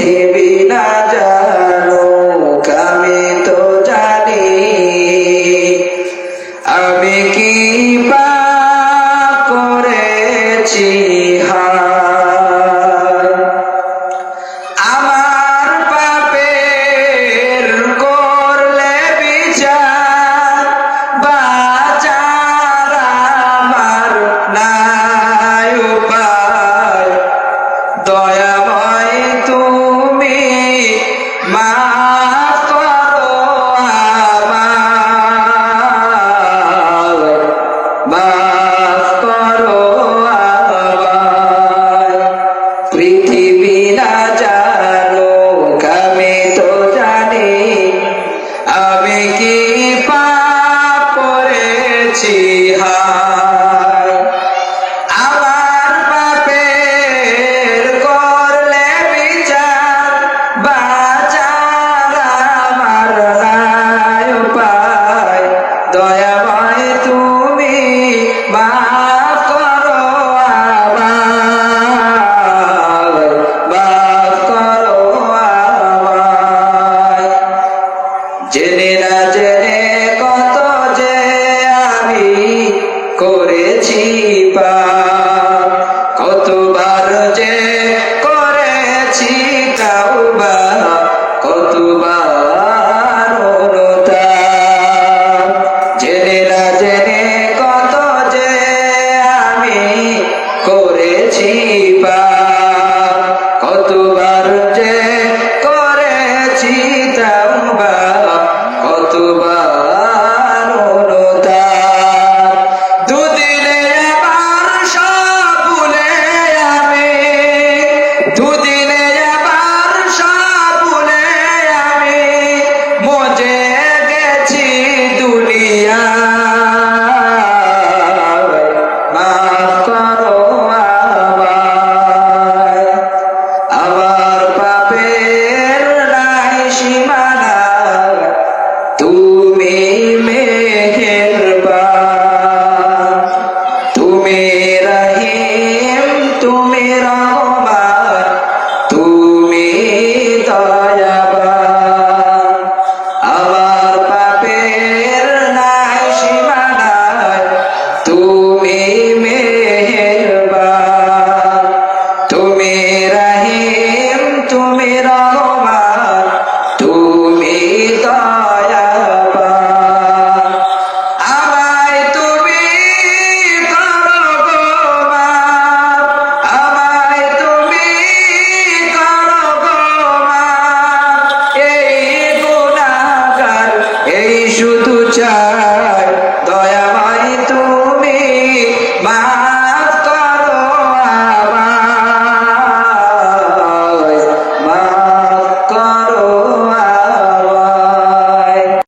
পৃথিবী না জানুক আমি তো জানি, আমি কি পাপ করেছি হায়। আমার পাপের করলে বিচার, বাঁচার আমার নাই উপায়। দয়াময় তুমি মাফ করো আমায়, মাফ করো আমায়। পৃথিবী না জানুক আমি তো জানি, আমি কি পাপ করেছি হায়। আমার পাপের করলে বিচার, বাঁচার আমার নাই উপায়। দয়াময় তুমি মাফ করো আমায়, মাফ করো আমায়। জেনে না জেনে কত যে আমি করেছি পাপ, কতবার যে করেছি তাওবা, কতবার অনুতাপ। জেনে না জেনে কত যে আমি করেছি পাপ, কতবার যে করেছি তাওবা, কতবার অনুতাপ। দুদিনে আবার সব ভুলে আমি, দুদিনে আবার সব ভুলে আমি মজে গেছি দুনিয়ায়। মাফ করো আমায়, আমার পাপের নাই সীমানা, তুমি মেহেরবান, তুমি রহিম, তুমি রহমান, তুমি দয়াবান। আমার পাপের নাই সীমানা, তুমি মেহেরবান, তুমি রহিম, তুমি রহমান, তুমি দয়াবান। আমায় তুমি করো গো মাফ, আমায় তুমি করো গো মাফ। এই গুনাহগার এই শুধু চাই,